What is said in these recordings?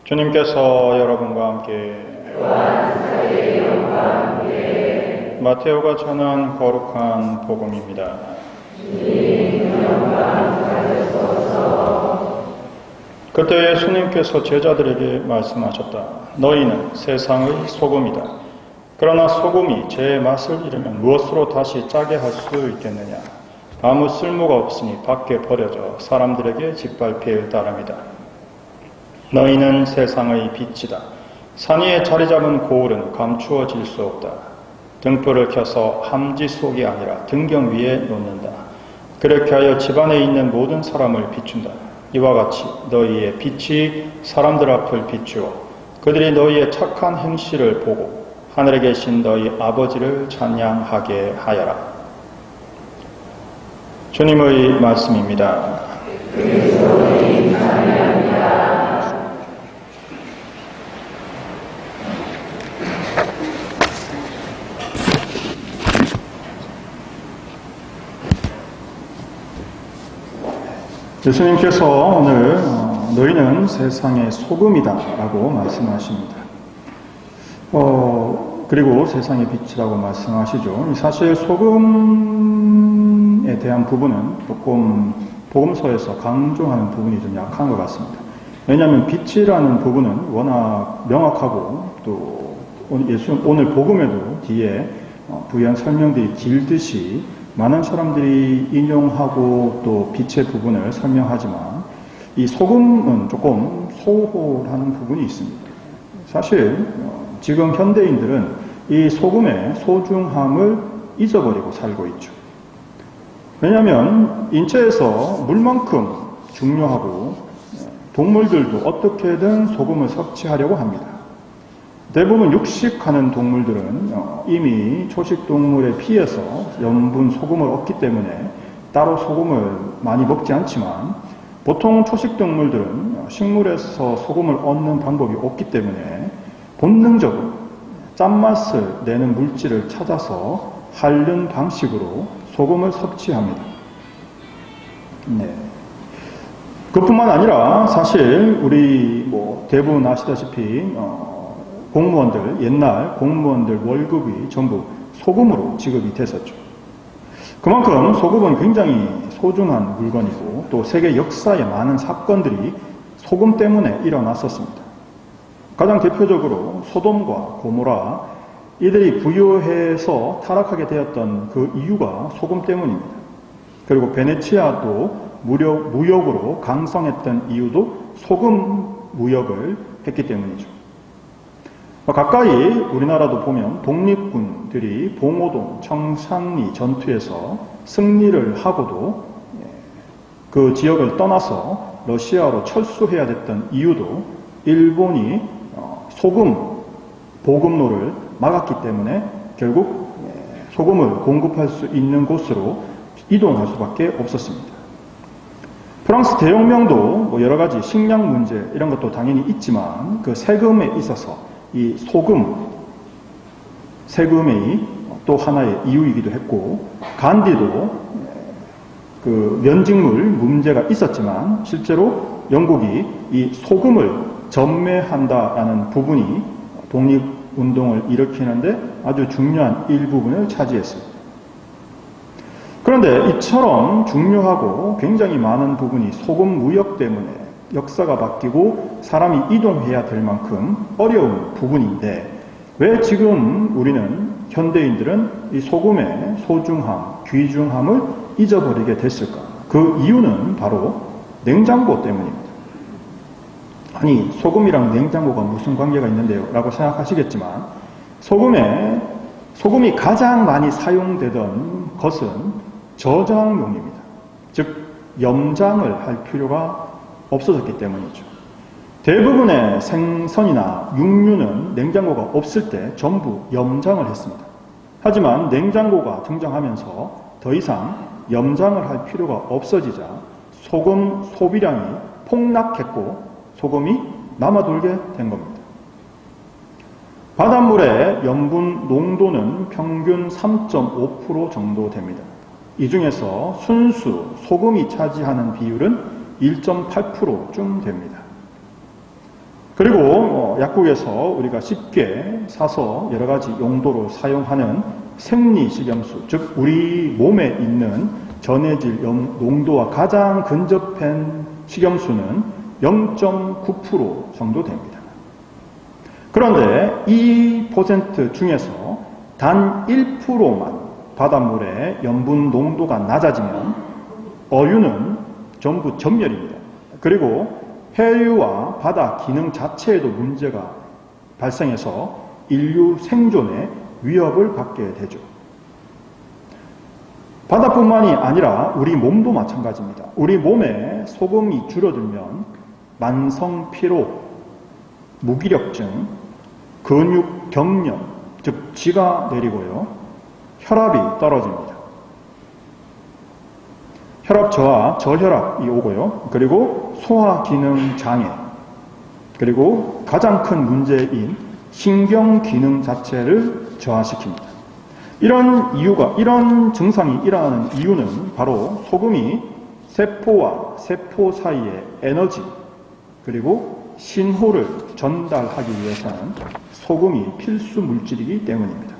주님께서 여러분과 함께 마테오가 전한 거룩한 복음입니다. 그때 예수님께서 제자들에게 말씀하셨다. 너희는 세상의 소금이다. 그러나 소금이 제 맛을 잃으면 무엇으로 다시 짜게 할 수 있겠느냐. 아무 쓸모가 없으니 밖에 버려져 사람들에게 짓밟힐 따름이다. 너희는 세상의 빛이다. 산 위에 자리 잡은 고울은 감추어질 수 없다. 등불을 켜서 함지 속이 아니라 등경 위에 놓는다. 그렇게 하여 집안에 있는 모든 사람을 비춘다. 이와 같이 너희의 빛이 사람들 앞을 비추어 그들이 너희의 착한 행실을 보고 하늘에 계신 너희 아버지를 찬양하게 하여라. 주님의 말씀입니다. 예수님께서 오늘 너희는 세상의 소금이다 라고 말씀하십니다. 그리고 세상의 빛이라고 말씀하시죠. 사실 소금에 대한 부분은 조금 복음서에서 강조하는 부분이 좀 약한 것 같습니다. 왜냐하면 빛이라는 부분은 워낙 명확하고 또 오늘 복음에도 뒤에 부연 설명들이 길듯이 많은 사람들이 인용하고 또 빛의 부분을 설명하지만 이 소금은 조금 소홀하는 부분이 있습니다. 사실 지금 현대인들은 이 소금의 소중함을 잊어버리고 살고 있죠. 왜냐하면 인체에서 물만큼 중요하고 동물들도 어떻게든 소금을 섭취하려고 합니다. 대부분 육식하는 동물들은 이미 초식동물에 비해서 염분 소금을 얻기 때문에 따로 소금을 많이 먹지 않지만 보통 초식동물들은 식물에서 소금을 얻는 방법이 없기 때문에 본능적으로 짠맛을 내는 물질을 찾아서 핥는 방식으로 소금을 섭취합니다. 네. 그뿐만 아니라 사실 우리 대부분 아시다시피 공무원들, 옛날 공무원들 월급이 전부 소금으로 지급이 됐었죠. 그만큼 소금은 굉장히 소중한 물건이고 또 세계 역사에 많은 사건들이 소금 때문에 일어났었습니다. 가장 대표적으로 소돔과 고모라, 이들이 부유해서 타락하게 되었던 그 이유가 소금 때문입니다. 그리고 베네치아도 무역으로 강성했던 이유도 소금 무역을 했기 때문이죠. 가까이 우리나라도 보면 독립군들이 봉오동, 청산리 전투에서 승리를 하고도 그 지역을 떠나서 러시아로 철수해야 됐던 이유도 일본이 소금 보급로를 막았기 때문에 결국 소금을 공급할 수 있는 곳으로 이동할 수밖에 없었습니다. 프랑스 대혁명도 여러 가지 식량 문제 이런 것도 당연히 있지만 그 세금에 있어서 이 세금이 또 하나의 이유이기도 했고, 간디도 그 면직물 문제가 있었지만 실제로 영국이 이 소금을 전매한다라는 부분이 독립운동을 일으키는데 아주 중요한 일부분을 차지했습니다. 그런데 이처럼 중요하고 굉장히 많은 부분이 소금 무역 때문에 역사가 바뀌고 사람이 이동해야 될 만큼 어려운 부분인데 왜 지금 우리는 현대인들은 이 소금의 소중함, 귀중함을 잊어버리게 됐을까? 그 이유는 바로 냉장고 때문입니다. 아니, 소금이랑 냉장고가 무슨 관계가 있는데요? 라고 생각하시겠지만 소금이 가장 많이 사용되던 것은 저장용입니다. 즉 염장을 할 필요가 없어졌기 때문이죠. 대부분의 생선이나 육류는 냉장고가 없을 때 전부 염장을 했습니다. 하지만 냉장고가 등장하면서 더 이상 염장을 할 필요가 없어지자 소금 소비량이 폭락했고 소금이 남아돌게 된 겁니다. 바닷물의 염분 농도는 평균 3.5% 정도 됩니다. 이 중에서 순수 소금이 차지하는 비율은 1.8%쯤 됩니다. 그리고 약국에서 우리가 쉽게 사서 여러 가지 용도로 사용하는 생리식염수, 즉 우리 몸에 있는 전해질 농도와 가장 근접한 식염수는 0.9% 정도 됩니다. 그런데 이 퍼센트 중에서 단 1%만 바닷물의 염분 농도가 낮아지면 어유는 전부 전멸입니다. 그리고 해류와 바다 기능 자체에도 문제가 발생해서 인류 생존에 위협을 받게 되죠. 바다뿐만이 아니라 우리 몸도 마찬가지입니다. 우리 몸에 소금이 줄어들면 만성 피로, 무기력증, 근육 경련, 즉 쥐가 내리고요. 혈압이 떨어집니다. 혈압 저하, 저혈압이 오고요. 그리고 소화 기능 장애, 그리고 가장 큰 문제인 신경 기능 자체를 저하시킵니다. 이런 증상이 일어나는 이유는 바로 소금이 세포와 세포 사이의 에너지, 그리고 신호를 전달하기 위해서는 소금이 필수 물질이기 때문입니다.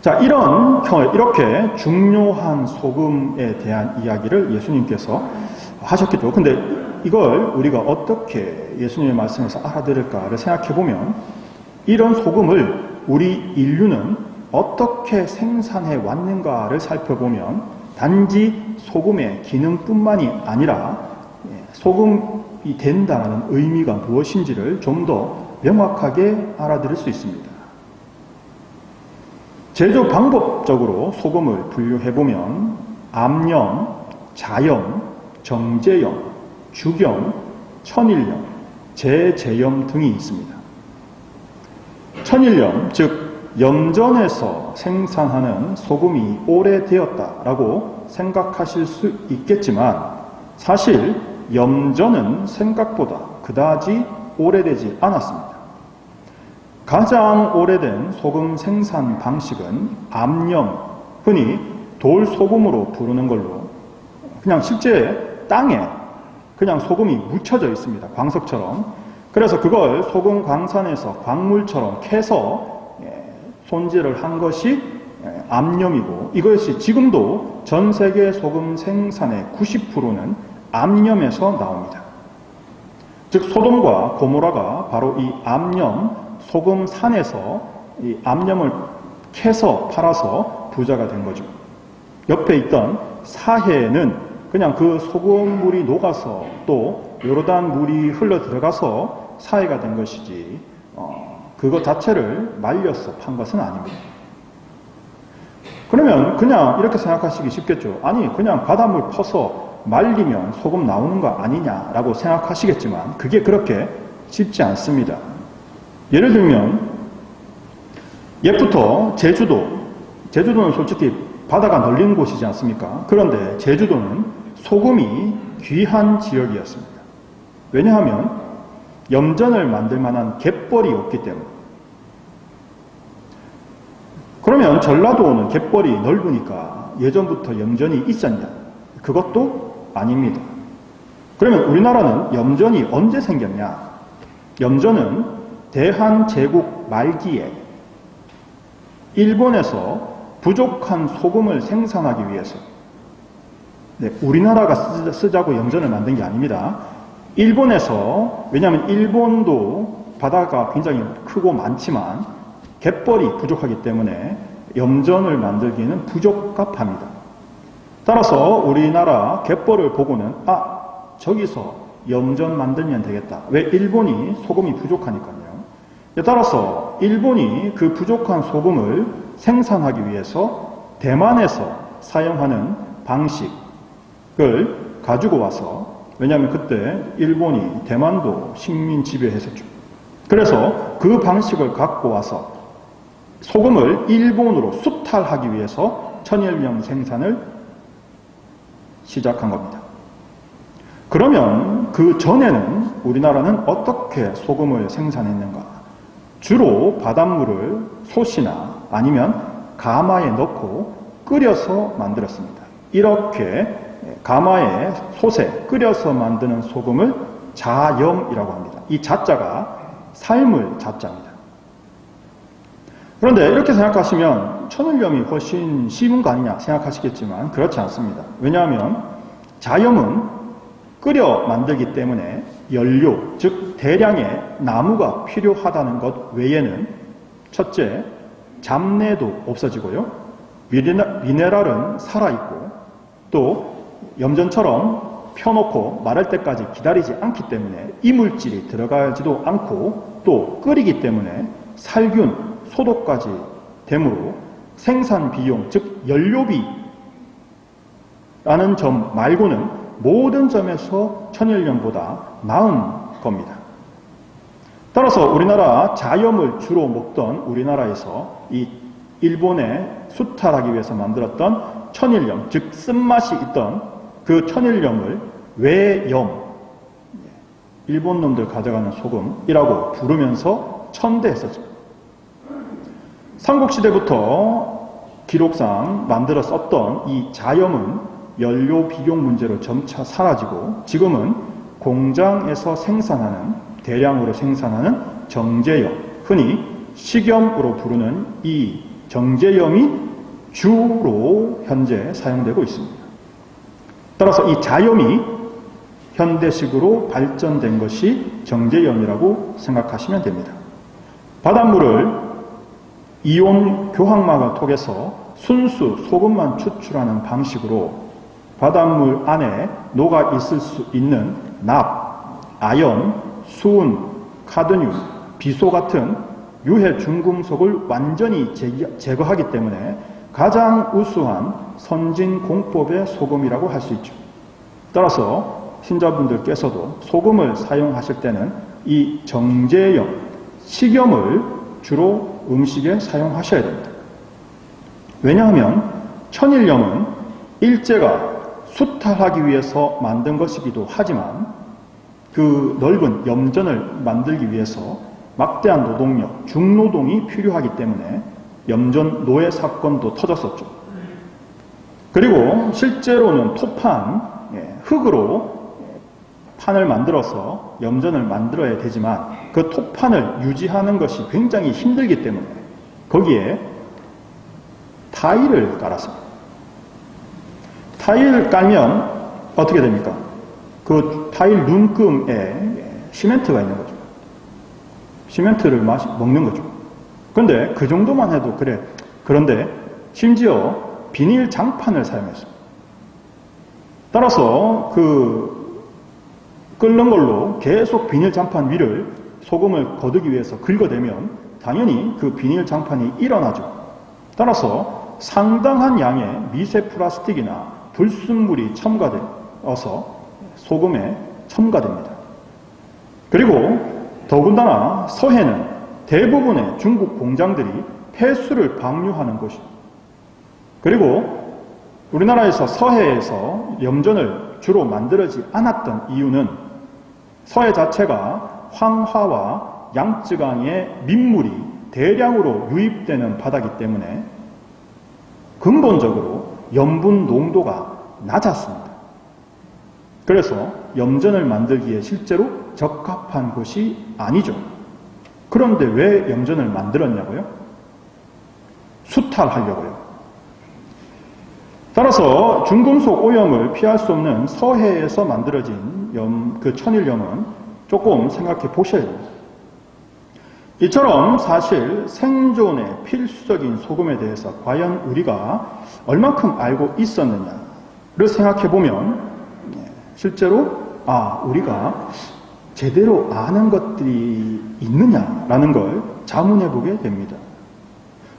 자, 이렇게 중요한 소금에 대한 이야기를 예수님께서 하셨겠죠. 근데 이걸 우리가 어떻게 예수님의 말씀에서 알아들을까를 생각해 보면, 이런 소금을 우리 인류는 어떻게 생산해 왔는가를 살펴보면 단지 소금의 기능뿐만이 아니라 소금이 된다는 의미가 무엇인지를 좀 더 명확하게 알아들을 수 있습니다. 제조 방법적으로 소금을 분류해보면 암염, 자염, 정제염, 주염, 천일염, 제제염 등이 있습니다. 천일염, 즉 염전에서 생산하는 소금이 오래되었다라고 생각하실 수 있겠지만 사실 염전은 생각보다 그다지 오래되지 않았습니다. 가장 오래된 소금 생산 방식은 암염, 흔히 돌소금으로 부르는 걸로, 그냥 실제 땅에 그냥 소금이 묻혀져 있습니다. 광석처럼. 그래서 그걸 소금 광산에서 광물처럼 캐서 손질을 한 것이 암염이고, 이것이 지금도 전 세계 소금 생산의 90%는 암염에서 나옵니다. 즉 소돔과 고모라가 바로 이 암염 소금 산에서 이 암염을 캐서 팔아서 부자가 된 거죠. 옆에 있던 사해는 그냥 그 소금물이 녹아서 또 요르단 물이 흘러 들어가서 사해가 된 것이지 그것 자체를 말려서 판 것은 아닙니다. 그러면 그냥 이렇게 생각하시기 쉽겠죠. 아니 그냥 바닷물 퍼서 말리면 소금 나오는 거 아니냐라고 생각하시겠지만 그게 그렇게 쉽지 않습니다. 예를 들면 옛부터 제주도는 솔직히 바다가 널린 곳이지 않습니까? 그런데 제주도는 소금이 귀한 지역이었습니다. 왜냐하면 염전을 만들 만한 갯벌이 없기 때문에. 그러면 전라도는 갯벌이 넓으니까 예전부터 염전이 있었냐? 그것도 아닙니다. 그러면 우리나라는 염전이 언제 생겼냐? 염전은 대한제국 말기에 일본에서 부족한 소금을 생산하기 위해서, 우리나라가 쓰자고 염전을 만든 게 아닙니다. 일본에서, 왜냐하면 일본도 바다가 굉장히 크고 많지만 갯벌이 부족하기 때문에 염전을 만들기는 부적합합니다. 따라서 우리나라 갯벌을 보고는 저기서 염전 만들면 되겠다. 왜? 일본이 소금이 부족하니까요. 따라서 일본이 그 부족한 소금을 생산하기 위해서 대만에서 사용하는 방식을 가지고 와서, 왜냐하면 그때 일본이 대만도 식민 지배했었죠. 그래서 그 방식을 갖고 와서 소금을 일본으로 수탈하기 위해서 천일염 생산을 시작한 겁니다. 그러면 그 전에는 우리나라는 어떻게 소금을 생산했는가? 주로 바닷물을 솥이나 아니면 가마에 넣고 끓여서 만들었습니다. 이렇게 가마에 솥에 끓여서 만드는 소금을 자염이라고 합니다. 이 자자가 삶을 자자입니다. 그런데 이렇게 생각하시면 천일염이 훨씬 쉬운 거 아니냐 생각하시겠지만 그렇지 않습니다. 왜냐하면 자염은 끓여 만들기 때문에 연료, 즉 대량의 나무가 필요하다는 것 외에는 첫째, 잡내도 없어지고요. 미네랄은 살아있고 또 염전처럼 펴놓고 마를 때까지 기다리지 않기 때문에 이물질이 들어가지도 않고 또 끓이기 때문에 살균, 소독까지 되므로 생산 비용, 즉 연료비라는 점 말고는 모든 점에서 천일염보다 나은 겁니다. 따라서 우리나라 자염을 주로 먹던 우리나라에서 이 일본에 수탈하기 위해서 만들었던 천일염, 즉 쓴맛이 있던 그 천일염을 외염, 일본 놈들 가져가는 소금이라고 부르면서 천대했었죠. 삼국시대부터 기록상 만들어 썼던 이 자염은 연료 비용 문제로 점차 사라지고 지금은 공장에서 생산하는, 대량으로 생산하는 정제염, 흔히 식염으로 부르는 이 정제염이 주로 현재 사용되고 있습니다. 따라서 이 자염이 현대식으로 발전된 것이 정제염이라고 생각하시면 됩니다. 바닷물을 이온 교항막을 통해서 순수 소금만 추출하는 방식으로 바닷물 안에 녹아 있을 수 있는 납, 아연, 수은, 카드뮴, 비소 같은 유해 중금속을 완전히 제거하기 때문에 가장 우수한 선진 공법의 소금이라고 할 수 있죠. 따라서 신자분들께서도 소금을 사용하실 때는 이 정제염, 식염을 주로 음식에 사용하셔야 됩니다. 왜냐하면 천일염은 일제가 수탈하기 위해서 만든 것이기도 하지만 그 넓은 염전을 만들기 위해서 막대한 노동력, 중노동이 필요하기 때문에 염전 노예 사건도 터졌었죠. 그리고 실제로는 토판, 흙으로 판을 만들어서 염전을 만들어야 되지만 그 토판을 유지하는 것이 굉장히 힘들기 때문에 거기에 타일을 깔았습니다. 타일을 깔면 어떻게 됩니까? 그 타일 눈금에 시멘트가 있는 거죠. 시멘트를 먹는 거죠. 그런데 그 정도만 해도 그래. 그런데 심지어 비닐 장판을 사용했습니다. 따라서 그 끓는 걸로 계속 비닐 장판 위를 소금을 거두기 위해서 긁어대면 당연히 그 비닐 장판이 일어나죠. 따라서 상당한 양의 미세 플라스틱이나 불순물이 첨가되어서 소금에 첨가됩니다. 그리고 더군다나 서해는 대부분의 중국 공장들이 폐수를 방류하는 곳입니다. 그리고 우리나라에서 서해에서 염전을 주로 만들어지 않았던 이유는 서해 자체가 황화와 양쯔강의 민물이 대량으로 유입되는 바다이기 때문에 근본적으로 염분 농도가 낮았습니다. 그래서 염전을 만들기에 실제로 적합한 곳이 아니죠. 그런데 왜 염전을 만들었냐고요? 수탈하려고요. 따라서 중금속 오염을 피할 수 없는 서해에서 만들어진 그 천일염은 조금 생각해 보셔야 됩니다. 이처럼 사실 생존에 필수적인 소금에 대해서 과연 우리가 얼만큼 알고 있었느냐를 생각해 보면 실제로 우리가 제대로 아는 것들이 있느냐라는 걸 자문해 보게 됩니다.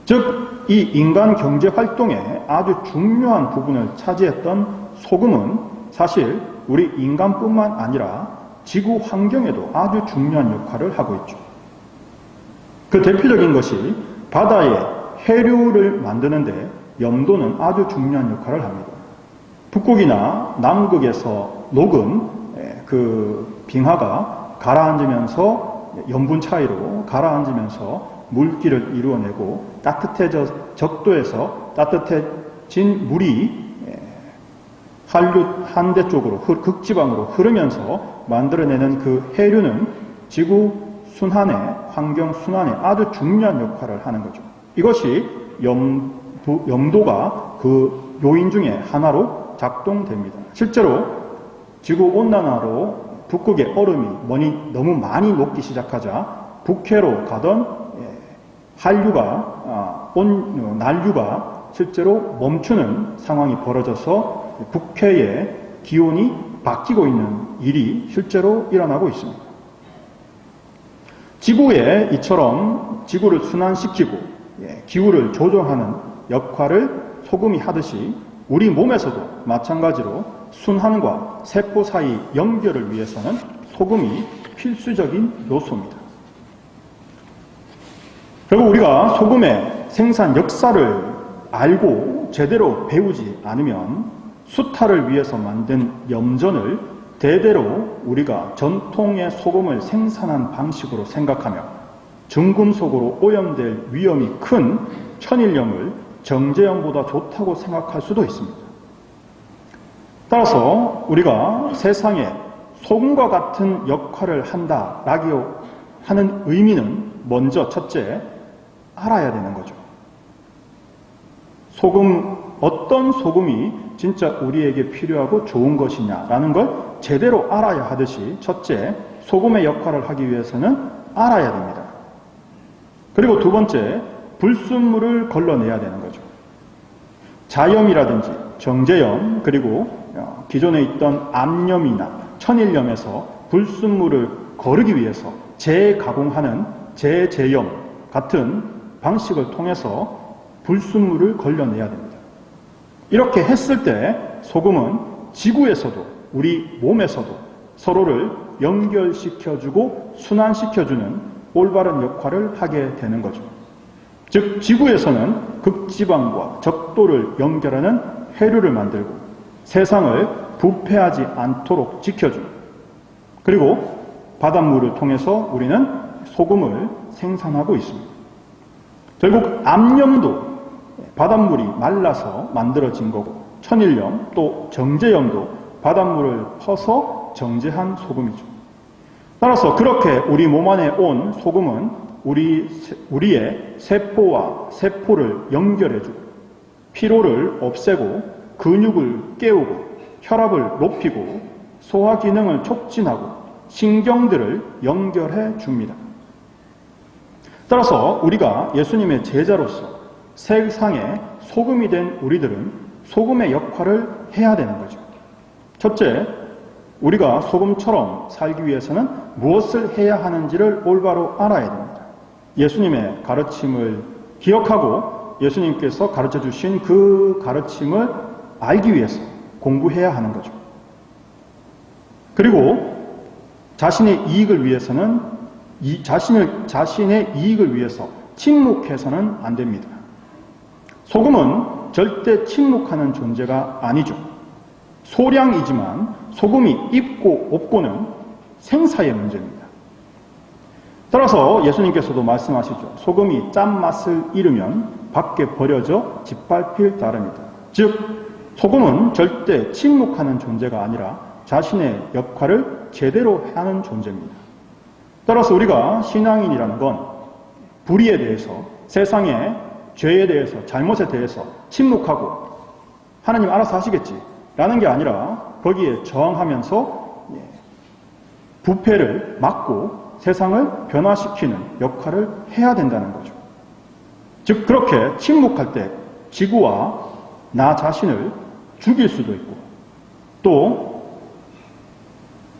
즉 이 인간 경제 활동에 아주 중요한 부분을 차지했던 소금은 사실 우리 인간뿐만 아니라 지구 환경에도 아주 중요한 역할을 하고 있죠. 그 대표적인 것이 바다의 해류를 만드는데 염도는 아주 중요한 역할을 합니다. 북극이나 남극에서 녹은 그 빙하가 가라앉으면서 염분 차이로 가라앉으면서 물기를 이루어내고 적도에서 따뜻해진 물이 한대 쪽으로 극지방으로 흐르면서 만들어내는 그 해류는 지구 순환에, 환경 순환에 아주 중요한 역할을 하는 거죠. 이것이 염도가 그 요인 중에 하나로 작동됩니다. 실제로 지구 온난화로 북극의 얼음이 너무 많이 녹기 시작하자 북해로 가던 난류가 실제로 멈추는 상황이 벌어져서 북해의 기온이 바뀌고 있는 일이 실제로 일어나고 있습니다. 지구에 이처럼 지구를 순환시키고 기후를 조정하는 역할을 소금이 하듯이 우리 몸에서도 마찬가지로 순환과 세포 사이 연결을 위해서는 소금이 필수적인 요소입니다. 결국 우리가 소금의 생산 역사를 알고 제대로 배우지 않으면 수탈을 위해서 만든 염전을 대대로 우리가 전통의 소금을 생산한 방식으로 생각하며 중금속으로 오염될 위험이 큰 천일염을 정제염보다 좋다고 생각할 수도 있습니다. 따라서 우리가 세상에 소금과 같은 역할을 한다라고 하는 의미는 먼저 첫째 알아야 되는 거죠. 어떤 소금이 진짜 우리에게 필요하고 좋은 것이냐라는 걸 제대로 알아야 하듯이 첫째, 소금의 역할을 하기 위해서는 알아야 됩니다. 그리고 두 번째, 불순물을 걸러내야 되는 거죠. 자염이라든지 정제염, 그리고 기존에 있던 암염이나 천일염에서 불순물을 거르기 위해서 재가공하는 재제염 같은 방식을 통해서 불순물을 걸러내야 됩니다. 이렇게 했을 때 소금은 지구에서도 우리 몸에서도 서로를 연결시켜주고 순환시켜주는 올바른 역할을 하게 되는 거죠. 즉 지구에서는 극지방과 적도를 연결하는 해류를 만들고 세상을 부패하지 않도록 지켜주고 그리고 바닷물을 통해서 우리는 소금을 생산하고 있습니다. 결국 암염도 바닷물이 말라서 만들어진 거고 천일염 또 정제염도 바닷물을 퍼서 정제한 소금이죠. 따라서 그렇게 우리 몸 안에 온 소금은 우리의 세포와 세포를 연결해주고 피로를 없애고 근육을 깨우고 혈압을 높이고 소화 기능을 촉진하고 신경들을 연결해 줍니다. 따라서 우리가 예수님의 제자로서 세상에 소금이 된 우리들은 소금의 역할을 해야 되는 거죠. 첫째, 우리가 소금처럼 살기 위해서는 무엇을 해야 하는지를 올바로 알아야 됩니다. 예수님의 가르침을 기억하고 예수님께서 가르쳐 주신 그 가르침을 알기 위해서 공부해야 하는 거죠. 그리고 자신의 이익을 위해서는 자신의 이익을 위해서 침묵해서는 안 됩니다. 소금은 절대 침묵하는 존재가 아니죠. 소량이지만 소금이 있고 없고는 생사의 문제입니다. 따라서 예수님께서도 말씀하시죠. 소금이 짠맛을 잃으면 밖에 버려져 짓밟힐 따름이다. 즉 소금은 절대 침묵하는 존재가 아니라 자신의 역할을 제대로 하는 존재입니다. 따라서 우리가 신앙인이라는 건 불의에 대해서, 세상의 죄에 대해서, 잘못에 대해서 침묵하고 하나님 알아서 하시겠지 라는 게 아니라 거기에 저항하면서 부패를 막고 세상을 변화시키는 역할을 해야 된다는 거죠. 즉 그렇게 침묵할 때 지구와 나 자신을 죽일 수도 있고 또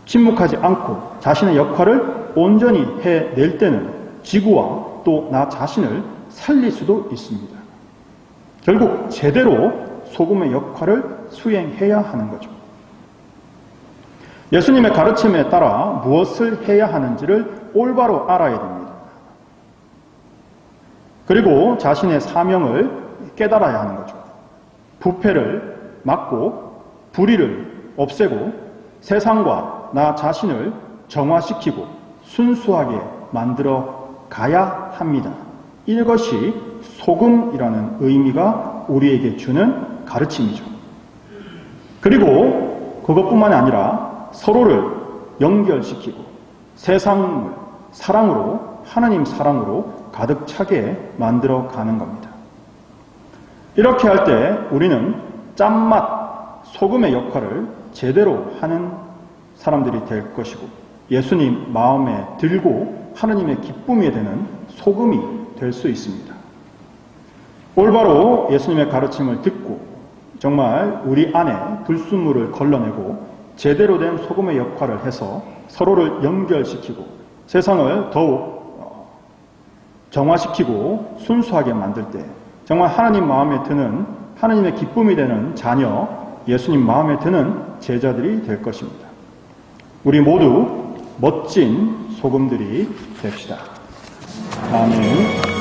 침묵하지 않고 자신의 역할을 온전히 해낼 때는 지구와 또 나 자신을 살릴 수도 있습니다. 결국 제대로 소금의 역할을 수행해야 하는 거죠. 예수님의 가르침에 따라 무엇을 해야 하는지를 올바로 알아야 됩니다. 그리고 자신의 사명을 깨달아야 하는 거죠. 부패를 막고 불의를 없애고 세상과 나 자신을 정화시키고 순수하게 만들어 가야 합니다. 이것이 소금이라는 의미가 우리에게 주는 가르침이죠. 그리고 그것뿐만이 아니라 서로를 연결시키고 세상 사랑으로, 하나님 사랑으로 가득 차게 만들어 가는 겁니다. 이렇게 할 때 우리는 짠맛, 소금의 역할을 제대로 하는 사람들이 될 것이고, 예수님 마음에 들고 하나님의 기쁨이 되는 소금이 될 수 있습니다. 올바로 예수님의 가르침을 듣고 정말 우리 안에 불순물을 걸러내고 제대로 된 소금의 역할을 해서 서로를 연결시키고 세상을 더욱 정화시키고 순수하게 만들 때 정말 하나님 마음에 드는, 하나님의 기쁨이 되는 자녀, 예수님 마음에 드는 제자들이 될 것입니다. 우리 모두 멋진 소금들이 됩시다. 아멘.